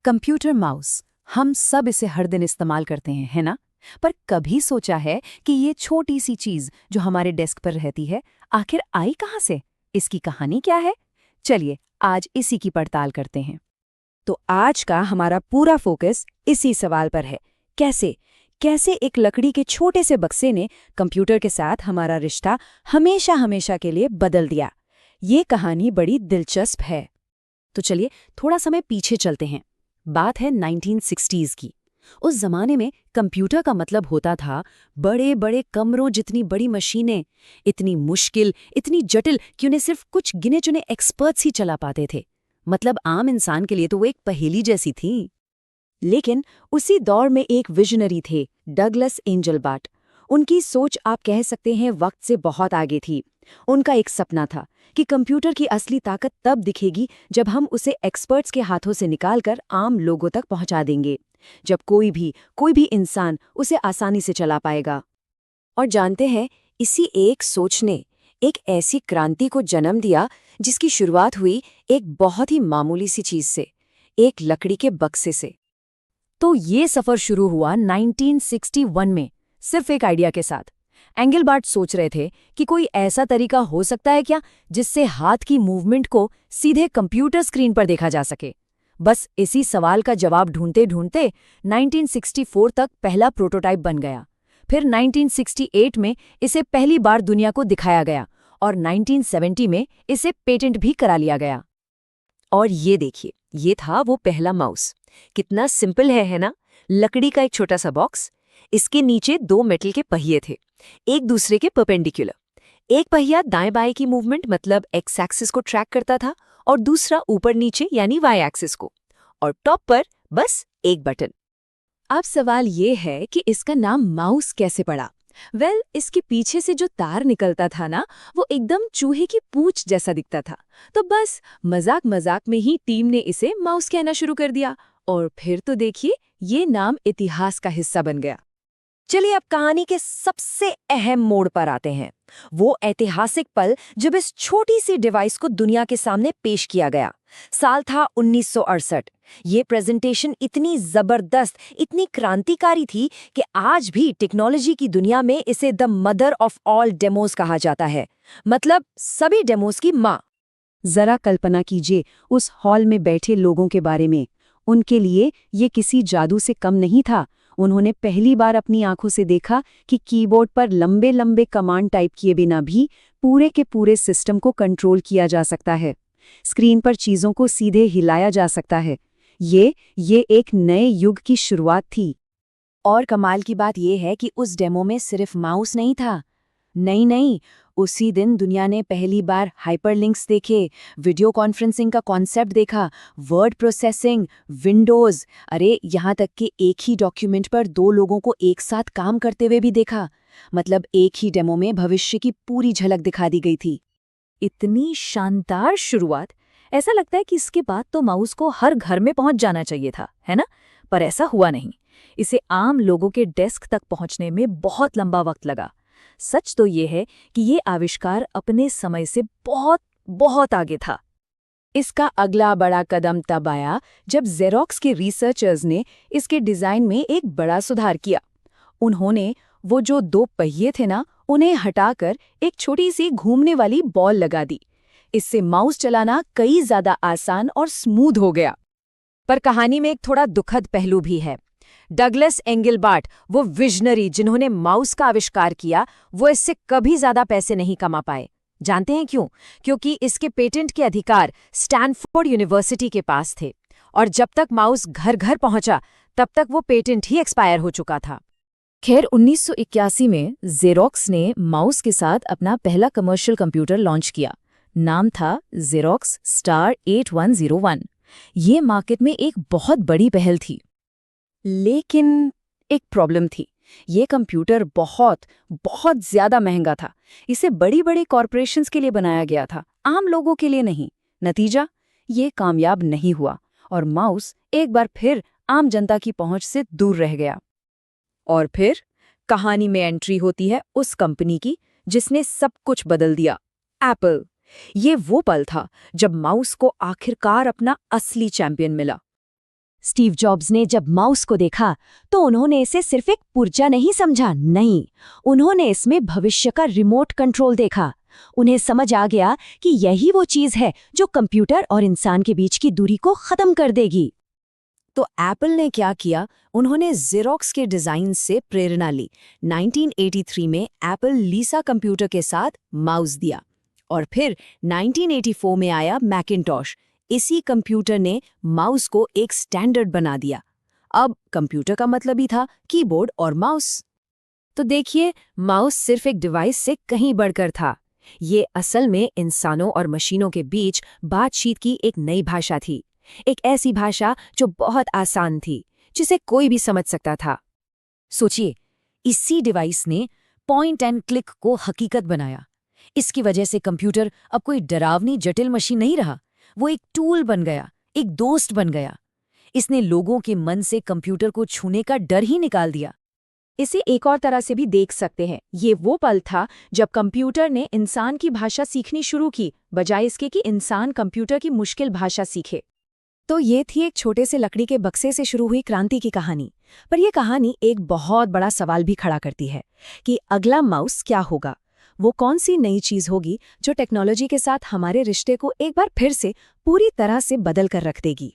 Computer mouse, हम सब इसे हर दिन इस्तेमाल करते हैं, है ना? पर कभी सोचा है कि ये छोटी सी चीज जो हमारे डेस्क पर रहती है, आखिर आई कहाँ से? इसकी कहानी क्या है? चलिए आज इसी की पड़ताल करते हैं। तो आज का हमारा पूरा फोकस इसी सवाल पर है। कैसे कैसे एक लकड़ी के छोटे से बक्से ने कंप्यूटर के साथ हमारा रिश्ता हमेशा हमेशा के लिए बदल दिया। ये कहानी बड़ी दिलचस्प है। तो चलिए थोड़ा समय पीछे चलते हैं। बात है 1960s की। उस जमाने में कंप्यूटर का मतलब होता था बड़े बड़े कमरों जितनी बड़ी मशीनें, इतनी मुश्किल, इतनी जटिल कि उन्हें सिर्फ कुछ गिने चुने एक्सपर्ट्स ही चला पाते थे। मतलब आम इंसान के लिए तो वो एक पहेली जैसी थी। लेकिन उसी दौर में एक विजनरी थे, डगलस एंजलबार्ट। उनकी सोच आप कह सकते हैं वक्त से बहुत आगे थी। उनका एक सपना था कि कंप्यूटर की असली ताकत तब दिखेगी जब हम उसे एक्सपर्ट्स के हाथों से निकालकर आम लोगों तक पहुंचा देंगे, जब कोई भी इंसान उसे आसानी से चला पाएगा। और जानते हैं, इसी एक सोच ने एक ऐसी क्रांति को जन्म दिया जिसकी शुरुआत हुई एक बहुत ही मामूली सी चीज से, एक लकड़ी के बक्से से। तो ये सफर शुरू हुआ 1961 में, सिर्फ एक आइडिया के साथ। एंगलबार्ट सोच रहे थे कि कोई ऐसा तरीका हो सकता है क्या जिससे हाथ की मूवमेंट को सीधे कंप्यूटर स्क्रीन पर देखा जा सके। बस इसी सवाल का जवाब ढूंढते ढूंढते 1964 तक पहला प्रोटोटाइप बन गया। फिर 1968 में इसे पहली बार दुनिया को दिखाया गया और 1970 में इसे पेटेंट भी करा लिया गया। और ये देखिए, ये था वो पहला माउस। कितना सिंपल है ना? लकड़ी का एक छोटा सा बॉक्स, इसके नीचे दो मेटल के पहिए थे, एक दूसरे के परपेंडिकुलर। एक पहिया दाएं बाएं की मूवमेंट मतलब एक्स एक्सिस को ट्रैक करता था और दूसरा ऊपर नीचे यानी वाई एक्सिस को। और टॉप पर बस एक बटन। अब सवाल ये है कि इसका नाम माउस कैसे पड़ा? इसके पीछे से जो तार निकलता था ना, वो एकदम चूहे की पूंछ जैसा दिखता था। तो बस मजाक मजाक में ही टीम ने इसे माउस कहना शुरू कर दिया और फिर तो देखिए, ये नाम इतिहास का हिस्सा बन गया। चलिए अब कहानी के सबसे अहम मोड़ पर आते हैं। वो ऐतिहासिक पल जब इस छोटी सी डिवाइस को दुनिया के सामने पेश किया गया। साल था 1968। ये प्रेजेंटेशन इतनी जबरदस्त, इतनी क्रांतिकारी थी कि आज भी टेक्नोलॉजी की दुनिया में इसे the mother of all demos कहा जाता है। मतलब सभी डेमोस की माँ। जरा कल्पना कीजिए उस हॉल में बैठे लोगों के बारे में। उनके लिए ये किसी जादू से कम नहीं था। उन्होंने पहली बार अपनी आंखों से देखा कि कीबोर्ड पर लंबे लंबे कमांड टाइप किए बिना भी पूरे के पूरे सिस्टम को कंट्रोल किया जा सकता है। स्क्रीन पर चीजों को सीधे हिलाया जा सकता है। ये एक नए युग की शुरुआत थी। और कमाल की बात यह है कि उस डेमो में सिर्फ माउस नहीं था। नहीं, उसी दिन दुनिया ने पहली बार हाइपरलिंक्स देखे, वीडियो कॉन्फ्रेंसिंग का कॉन्सेप्ट देखा, वर्ड प्रोसेसिंग, विंडोज, अरे यहाँ तक कि एक ही डॉक्यूमेंट पर दो लोगों को एक साथ काम करते हुए भी देखा। मतलब एक ही डेमो में भविष्य की पूरी झलक दिखा दी गई थी। इतनी शानदार शुरुआत, ऐसा लगता है कि इसके बाद तो माउस को हर घर में पहुंच जाना चाहिए था, है ना? पर ऐसा हुआ नहीं। इसे आम लोगों के डेस्क तक पहुंचने में बहुत लंबा वक्त लगा। सच तो ये है कि ये आविष्कार अपने समय से बहुत बहुत आगे था। इसका अगला बड़ा कदम तब आया जब जेरोक्स के रिसर्चर्स ने इसके डिजाइन में एक बड़ा सुधार किया। उन्होंने वो जो दो पहिए थे ना, उन्हें हटाकर एक छोटी सी घूमने वाली बॉल लगा दी। इससे माउस चलाना कई ज्यादा आसान और स्मूथ हो गया। पर कहानी में एक थोड़ा दुखद पहलू भी है। डगलस एंगलबार्ट, वो विजनरी जिन्होंने माउस का आविष्कार किया, वो इससे कभी ज्यादा पैसे नहीं कमा पाए। जानते हैं क्यों? क्योंकि इसके पेटेंट के अधिकार स्टैनफोर्ड यूनिवर्सिटी के पास थे और जब तक माउस घर घर पहुंचा तब तक वो पेटेंट ही एक्सपायर हो चुका था। खैर 1981 में जेरोक्स ने माउस के साथ अपना पहला कमर्शियल कंप्यूटर लॉन्च किया। नाम था जेरोक्स स्टार 8101। ये मार्केट में एक बहुत बड़ी पहल थी। लेकिन एक प्रॉब्लम थी। ये कंप्यूटर बहुत बहुत ज्यादा महंगा था। इसे बड़ी बड़ी कॉरपोरेशंस के लिए बनाया गया था, आम लोगों के लिए नहीं। नतीजा, ये कामयाब नहीं हुआ और माउस एक बार फिर आम जनता की पहुंच से दूर रह गया। और फिर कहानी में एंट्री होती है उस कंपनी की जिसने सब कुछ बदल दिया, एप्पल। ये वो पल था जब माउस को आखिरकार अपना असली चैंपियन मिला। स्टीव जॉब्स ने जब माउस को देखा तो उन्होंने इसे सिर्फ एक पुर्जा नहीं समझा, नहीं, उन्होंने इसमें भविष्य का रिमोट कंट्रोल देखा। उन्हें समझ आ गया कि यही वो चीज है जो कंप्यूटर और इंसान के बीच की दूरी को खत्म कर देगी। तो एप्पल ने क्या किया, उन्होंने ज़ेरॉक्स के डिजाइन से प्रेरणा ली। 1983 में एप्पल लीसा कंप्यूटर के साथ माउस दिया और फिर 1984 में आया मैकिन्टॉश। इसी कंप्यूटर ने माउस को एक स्टैंडर्ड बना दिया। अब कंप्यूटर का मतलब ही था कीबोर्ड और माउस। तो देखिए, माउस सिर्फ एक डिवाइस से कहीं बढ़कर था। ये असल में इंसानों और मशीनों के बीच बातचीत की एक नई भाषा थी, एक ऐसी भाषा जो बहुत आसान थी, जिसे कोई भी समझ सकता था। सोचिए, इसी डिवाइस ने पॉइंट एंड क्लिक को हकीकत बनाया। इसकी वजह से कंप्यूटर अब कोई डरावनी जटिल मशीन नहीं रहा, वो एक टूल बन गया, एक दोस्त बन गया। इसने लोगों के मन से कंप्यूटर को छूने का डर ही निकाल दिया। इसे एक और तरह से भी देख सकते हैं, ये वो पल था जब कंप्यूटर ने इंसान की भाषा सीखनी शुरू की, बजाय इसके कि इंसान कंप्यूटर की मुश्किल भाषा सीखे। तो ये थी एक छोटे से लकड़ी के बक्से से शुरू हुई क्रांति की कहानी। पर यह कहानी एक बहुत बड़ा सवाल भी खड़ा करती है कि अगला माउस क्या होगा? वो कौन सी नई चीज होगी जो टेक्नोलॉजी के साथ हमारे रिश्ते को एक बार फिर से पूरी तरह से बदल कर रख देगी?